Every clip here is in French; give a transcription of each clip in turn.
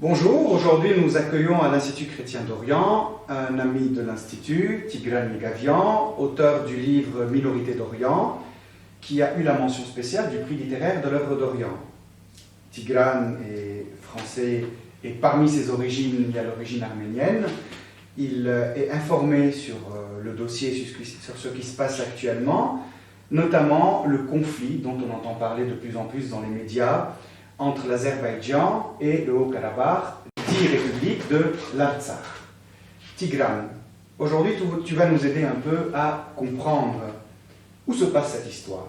Bonjour, aujourd'hui nous accueillons à l'Institut chrétien d'Orient un ami de l'Institut, Tigran Yegavian, auteur du livre Minorité d'Orient, qui a eu la mention spéciale du prix littéraire de l'œuvre d'Orient. Tigran est français et parmi ses origines, il y a l'origine arménienne. Il est informé sur le dossier, sur ce qui se passe actuellement, notamment le conflit dont on entend parler de plus en plus dans les médias, entre l'Azerbaïdjan et le Haut-Karabakh, dit république de l'Artsakh. Tigran, aujourd'hui tu vas nous aider un peu à comprendre où se passe cette histoire.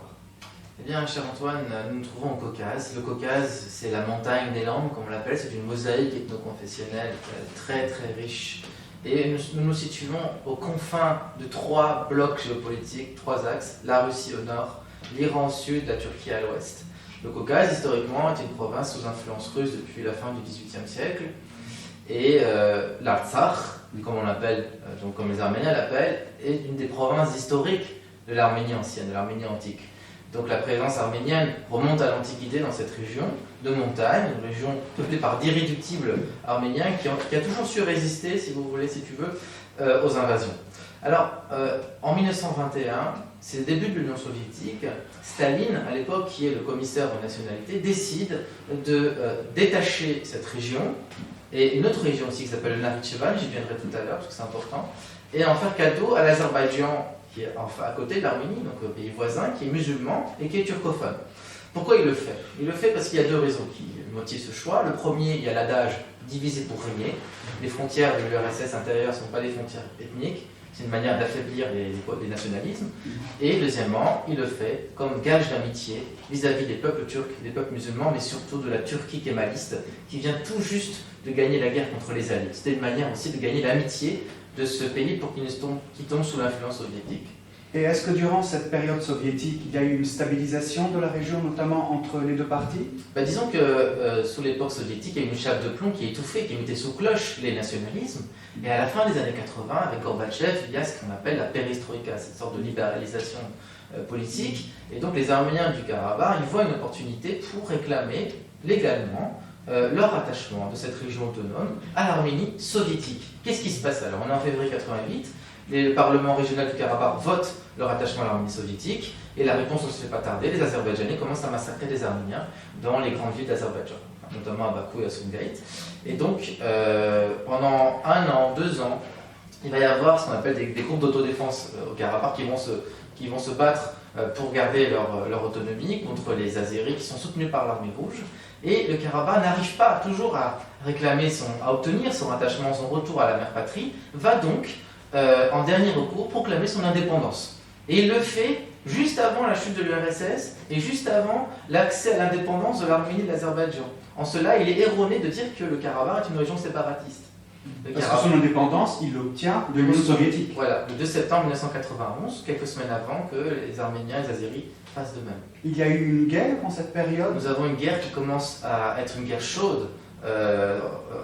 Eh bien, cher Antoine, nous nous trouvons au Caucase. Le Caucase, c'est la montagne des langues, comme on l'appelle, c'est une mosaïque ethno-confessionnelle très très riche. Et nous nous situons aux confins de trois blocs géopolitiques, trois axes, la Russie au nord, l'Iran au sud, la Turquie à l'ouest. Le Caucase, historiquement, est une province sous influence russe depuis la fin du XVIIIe siècle. Et l'Artsakh, comme on l'appelle, donc comme les Arméniens l'appellent, est une des provinces historiques de l'Arménie ancienne, de l'Arménie antique. Donc la présence arménienne remonte à l'Antiquité dans cette région de montagne, une région peuplée par d'irréductibles Arméniens qui a toujours su résister, si vous voulez, si tu veux, aux invasions. Alors, en 1921, c'est le début de l'Union soviétique. Staline, à l'époque, qui est le commissaire aux nationalités, décide de détacher cette région, et une autre région aussi qui s'appelle le Nakhitchevan, j'y viendrai tout à l'heure parce que c'est important, et en faire cadeau à l'Azerbaïdjan, qui est enfin à côté de l'Arménie, donc un pays voisin, qui est musulman et qui est turcophone. Pourquoi il le fait? Il le fait parce qu'il y a deux raisons qui motivent ce choix. Le premier, il y a l'adage diviser pour régner. Les frontières de l'URSS intérieure ne sont pas des frontières ethniques, c'est une manière d'affaiblir les nationalismes. Et deuxièmement, il le fait comme gage d'amitié vis-à-vis des peuples turcs, des peuples musulmans, mais surtout de la Turquie kémaliste, qui vient tout juste de gagner la guerre contre les Alliés. C'était une manière aussi de gagner l'amitié de ce pays pour qu'il tombe sous l'influence soviétique. Et est-ce que durant cette période soviétique, il y a eu une stabilisation de la région, notamment entre les deux parties? Disons que sous l'époque soviétique, il y a eu une chape de plomb qui étouffait, qui mettait sous cloche les nationalismes. Et à la fin des années 80, avec Gorbatchev, il y a ce qu'on appelle la perestroïka, cette sorte de libéralisation politique. Et donc les Arméniens du Karabakh, ils voient une opportunité pour réclamer légalement leur attachement de cette région autonome à l'Arménie soviétique. Qu'est-ce qui se passe alors? On est en février 88, le Parlement régional du Karabakh vote leur attachement à l'Arménie soviétique, et la réponse ne se fait pas tarder, les Azerbaïdjanais commencent à massacrer les Arméniens dans les grandes villes d'Azerbaïdjan, notamment à Bakou et à Sumgait. Et donc, pendant 1 an, 2 ans, il va y avoir ce qu'on appelle des groupes d'autodéfense au Karabakh qui vont se battre pour garder leur autonomie contre les Azéris qui sont soutenus par l'armée rouge. Et le Karabakh n'arrive pas toujours à obtenir son attachement, son retour à la mère patrie, va donc, en dernier recours, proclamer son indépendance. Et il le fait juste avant la chute de l'URSS et juste avant l'accès à l'indépendance de l'Arménie et de l'Azerbaïdjan. En cela, il est erroné de dire que le Karabakh est une région séparatiste. Parce que son indépendance, il l'obtient de l'Union soviétique. Voilà, le 2 septembre 1991, quelques semaines avant que les Arméniens et les Azéris fassent de même. Il y a eu une guerre en cette période? Nous avons une guerre qui commence à être une guerre chaude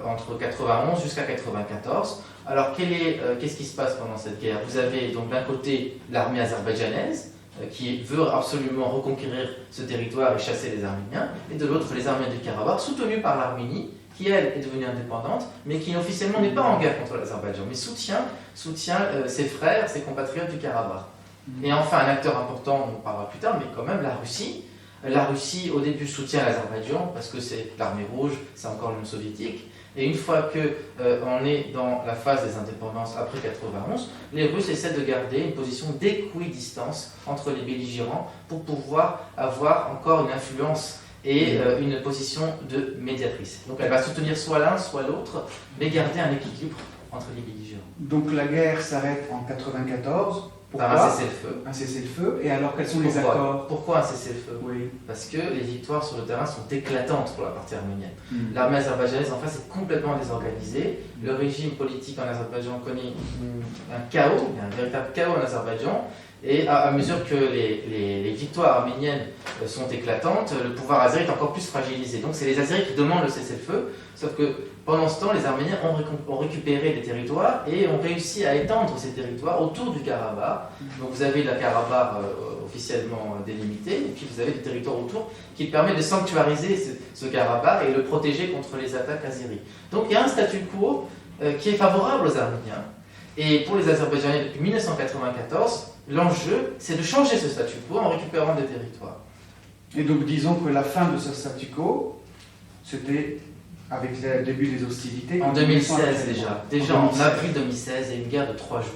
entre 91 jusqu'à 94. Alors, qu'est-ce qui se passe pendant cette guerre? Vous avez donc d'un côté l'armée azerbaïdjanaise qui veut absolument reconquérir ce territoire et chasser les Arméniens, et de l'autre les Arméniens du Karabakh, soutenus par l'Arménie, qui elle est devenue indépendante, mais qui officiellement n'est pas en guerre contre l'Azerbaïdjan, mais soutient ses frères, ses compatriotes du Karabakh. Et enfin, un acteur important, on en parlera plus tard, mais quand même la Russie. La Russie, au début, soutient l'Azerbaïdjan, parce que c'est l'armée rouge, c'est encore l'Union soviétique. Et une fois qu'on est dans la phase des indépendances après 91, les Russes essaient de garder une position d'équidistance entre les belligérants pour pouvoir avoir encore une influence et une position de médiatrice. Donc elle va soutenir soit l'un, soit l'autre, mais garder un équilibre entre les belligérants. Donc la guerre s'arrête en 94. Pourquoi? Par un cessez-le-feu. Un cessez-le-feu. Et alors, quels sont les accords? Pourquoi un cessez-le-feu? Oui. Parce que les victoires sur le terrain sont éclatantes pour la partie arménienne. L'armée azerbaïdjanaise, en face, est complètement désorganisée. Le régime politique en Azerbaïdjan connaît un chaos, il y a un véritable chaos en Azerbaïdjan. Et à mesure que les victoires arméniennes sont éclatantes, le pouvoir azéri est encore plus fragilisé. Donc c'est les Azéris qui demandent le cessez-le-feu, sauf que pendant ce temps, les Arméniens ont récupéré des territoires et ont réussi à étendre ces territoires autour du Karabakh Karabakh. Donc vous avez la Karabakh officiellement délimitée, et puis vous avez des territoires autour qui permettent de sanctuariser ce Karabakh et le protéger contre les attaques azéries. Donc il y a un statu quo qui est favorable aux Arméniens. Et pour les Azerbaïdjanais, depuis 1994, l'enjeu, c'est de changer ce statu quo en récupérant des territoires. Et donc disons que la fin de ce statu quo, c'était avec le début des hostilités. En 2016 déjà. Déjà en 2016. avril 2016, il y a eu une guerre de 3 jours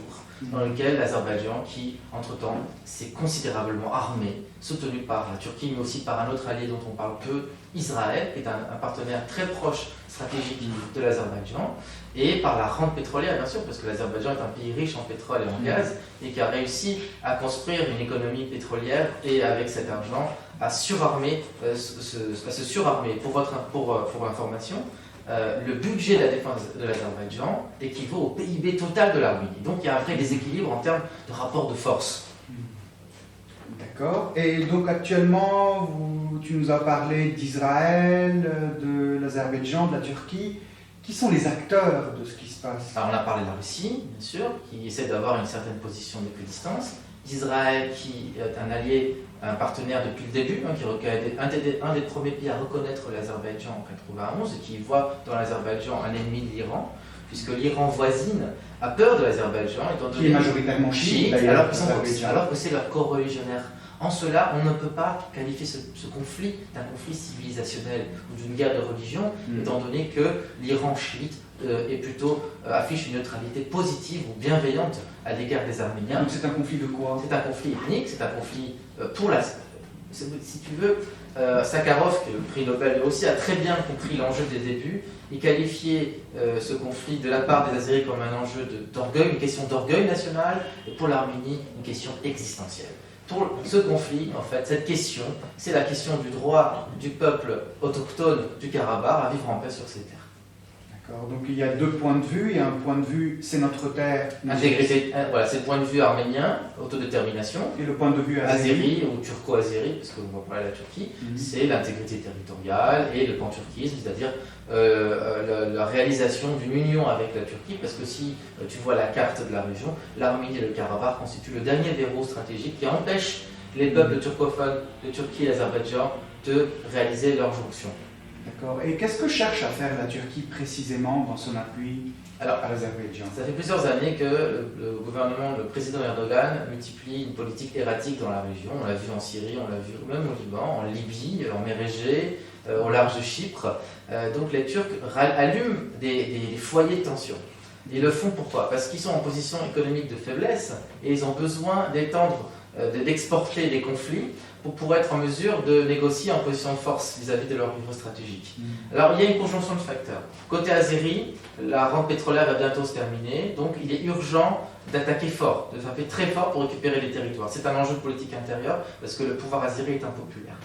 dans laquelle l'Azerbaïdjan, qui entre-temps s'est considérablement armé, soutenu par la Turquie, mais aussi par un autre allié dont on parle peu, Israël, qui est un partenaire très proche stratégique de l'Azerbaïdjan, et par la rente pétrolière, bien sûr, parce que l'Azerbaïdjan est un pays riche en pétrole et en gaz, et qui a réussi à construire une économie pétrolière, et avec cet argent, à surarmer, à se surarmer. Pour information, le budget de la défense de l'Azerbaïdjan équivaut au PIB total de l'Arménie. Donc il y a un vrai déséquilibre en termes de rapport de force. D'accord. Et donc actuellement, tu nous as parlé d'Israël, de l'Azerbaïdjan, de la Turquie. Qui sont les acteurs de ce qui se passe? Alors on a parlé de la Russie, bien sûr, qui essaie d'avoir une certaine position d'équidistance. D'Israël, qui est un allié, un partenaire depuis le début, qui est un des premiers pays à reconnaître l'Azerbaïdjan en 1991, et qui voit dans l'Azerbaïdjan un ennemi de l'Iran, puisque l'Iran voisine a peur de l'Azerbaïdjan, étant donné qui est majoritairement chiite, d'ailleurs, alors que c'est leur co-religionnaire. En cela, on ne peut pas qualifier ce conflit d'un conflit civilisationnel ou d'une guerre de religion, étant donné que l'Iran chiite affiche une neutralité positive ou bienveillante à l'égard des Arméniens. Donc c'est un conflit de quoi? C'est un conflit ethnique, c'est un conflit si tu veux, Sakharov, qui est le prix Nobel, lui aussi a très bien compris l'enjeu des débuts. Il qualifiait ce conflit de la part des Azéris comme un enjeu d'orgueil, une question d'orgueil national, et pour l'Arménie, une question existentielle. Pour ce conflit, en fait, cette question, c'est la question du droit du peuple autochtone du Karabakh à vivre en paix sur ses terres. D'accord. Donc il y a deux points de vue. Il y a un point de vue, c'est notre terre. Intégrité, voilà, c'est le point de vue arménien, autodétermination. Et le point de vue azéri ou turco-azéri, parce qu'on va parler de la Turquie, c'est l'intégrité territoriale et le pan-turquisme, c'est-à-dire la réalisation d'une union avec la Turquie, parce que si tu vois la carte de la région, l'Arménie et le Karabakh constituent le dernier verrou stratégique qui empêche les peuples turcophones de Turquie et l'Azerbaïdjan de réaliser leur jonction. D'accord. Et qu'est-ce que cherche à faire la Turquie précisément dans son appui à l'Azerbaïdjan? Ça fait plusieurs années que le gouvernement, le président Erdogan, multiplie une politique erratique dans la région. On l'a vu en Syrie, on l'a vu même au Liban, en Libye, en mer Égée, au large de Chypre. Donc les Turcs allument des foyers de tension. Ils le font pourquoi? Parce qu'ils sont en position économique de faiblesse et ils ont besoin d'exporter des conflits pour pouvoir être en mesure de négocier en position de force vis-à-vis de leur livre stratégique. Alors il y a une conjonction de facteurs. Côté azéri, la rente pétrolière va bientôt se terminer, donc il est urgent d'attaquer fort, de frapper très fort pour récupérer les territoires. C'est un enjeu politique intérieur parce que le pouvoir azéri est impopulaire.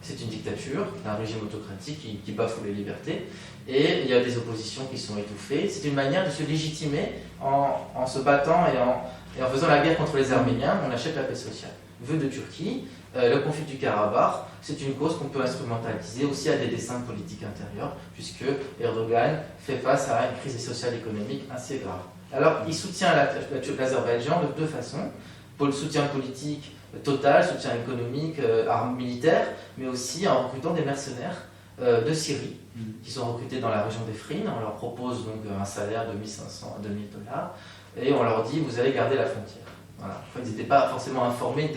C'est une dictature, un régime autocratique qui bafoue les libertés, et il y a des oppositions qui sont étouffées. C'est une manière de se légitimer en se battant et en faisant la guerre contre les Arméniens. On achète la paix sociale. Vœu de Turquie, le conflit du Karabakh, c'est une cause qu'on peut instrumentaliser aussi à des desseins politiques intérieurs, puisque Erdogan fait face à une crise sociale et économique assez grave. Alors, il soutient l'Azerbaïdjan de deux façons. Pour le soutien politique total, soutien économique, armes militaires, mais aussi en recrutant des mercenaires de Syrie, qui sont recrutés dans la région d'Efrin. On leur propose donc un salaire de 1500 à 2000 dollars, et on leur dit, vous allez garder la frontière. Voilà. Enfin, ils n'étaient pas forcément informés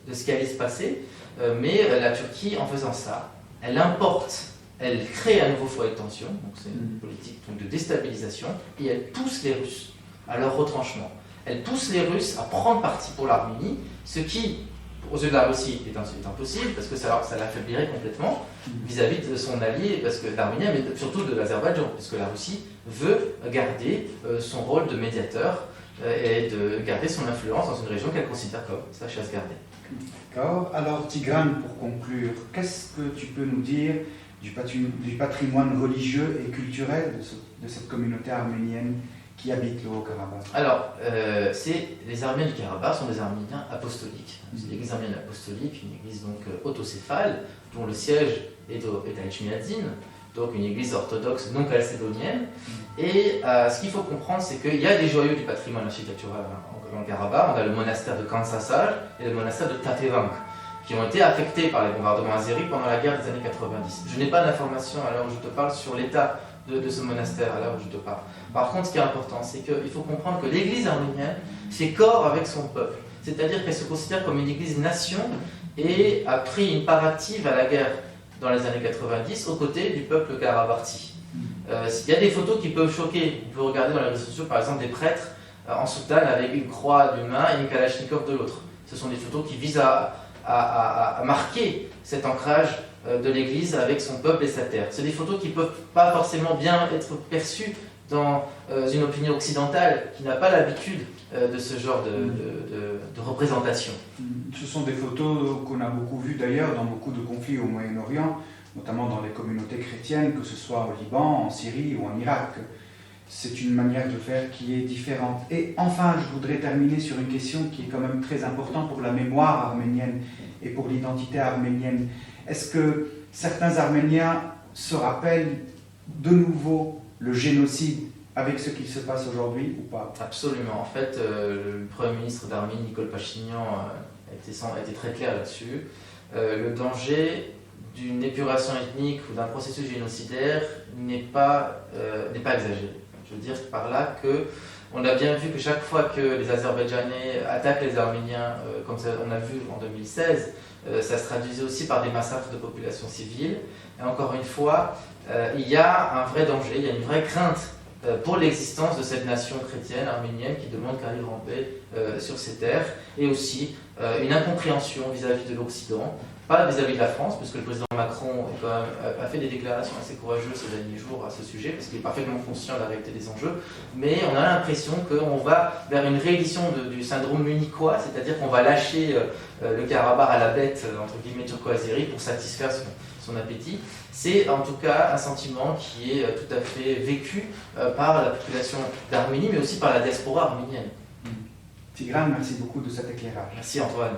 de ce qui allait se passer, mais la Turquie, en faisant ça, elle crée un nouveau foyer de tension, donc c'est une politique donc, de déstabilisation, et elle pousse les Russes à leur retranchement. Elle pousse les Russes à prendre parti pour l'Arménie, ce qui, aux yeux de la Russie, est impossible, parce que ça l'affaiblirait complètement vis-à-vis de son allié, parce que l'Arménie, mais surtout de l'Azerbaïdjan, parce que la Russie veut garder son rôle de médiateur et de garder son influence dans une région qu'elle considère comme sa chasse gardée. D'accord. Alors Tigran, pour conclure, qu'est-ce que tu peux nous dire du patrimoine religieux et culturel de cette communauté arménienne qui habite le Haut-Karabakh? Alors, les Arméniens du Karabakh sont des Arméniens apostoliques. C'est l'église arménienne apostolique, une église donc autocéphale, dont le siège est à Etchmiadzin. donc une église orthodoxe non chalcédonienne. Et ce qu'il faut comprendre, c'est qu'il y a des joyaux du patrimoine architectural en Karabakh. On a le monastère de Kansasar et le monastère de Tatevank, qui ont été affectés par les bombardements azéris pendant la guerre des années 90. Je n'ai pas d'informations à l'heure où je te parle sur l'état de ce monastère à l'heure où je te parle. Par contre, ce qui est important, c'est qu'il faut comprendre que l'église arménienne fait corps avec son peuple. C'est-à-dire qu'elle se considère comme une église-nation et a pris une part active à la guerre dans les années 90 aux côtés du peuple karabarti. Il y a des photos qui peuvent choquer. On peut regarder dans les réseaux sociaux, par exemple, des prêtres en soutane avec une croix d'une main et une kalachnikov de l'autre. Ce sont des photos qui visent à marquer cet ancrage de l'Église avec son peuple et sa terre. C'est des photos qui ne peuvent pas forcément bien être perçues dans une opinion occidentale qui n'a pas l'habitude de ce genre de représentation. Ce sont des photos qu'on a beaucoup vues d'ailleurs dans beaucoup de conflits au Moyen-Orient, notamment dans les communautés chrétiennes, que ce soit au Liban, en Syrie ou en Irak. C'est une manière de faire qui est différente. Et enfin, je voudrais terminer sur une question qui est quand même très importante pour la mémoire arménienne et pour l'identité arménienne. Est-ce que certains Arméniens se rappellent de nouveau le génocide avec ce qui se passe aujourd'hui ou pas? Absolument. En fait, le Premier ministre d'Arménie, Nicole Pachinian, a été très clair là-dessus. Le danger d'une épuration ethnique ou d'un processus génocidaire n'est pas exagéré. Je veux dire par là qu'on a bien vu que chaque fois que les Azerbaïdjanais attaquent les Arméniens, comme ça, on a vu en 2016, ça se traduisait aussi par des massacres de populations civiles. Et encore une fois, il y a un vrai danger, il y a une vraie crainte pour l'existence de cette nation chrétienne arménienne qui demande qu'à vivre en paix sur ces terres, et aussi une incompréhension vis-à-vis de l'Occident, pas vis-à-vis de la France, parce que le président Macron a fait des déclarations assez courageuses ces derniers jours à ce sujet, parce qu'il est parfaitement conscient de la réalité des enjeux, mais on a l'impression qu'on va vers une réédition du syndrome munichois, c'est-à-dire qu'on va lâcher le Karabakh à la bête, entre guillemets, turco-azérie, pour satisfaire son appétit. C'est en tout cas un sentiment qui est tout à fait vécu par la population d'Arménie, mais aussi par la diaspora arménienne. Tigran, merci beaucoup de cet éclairage. Merci Antoine.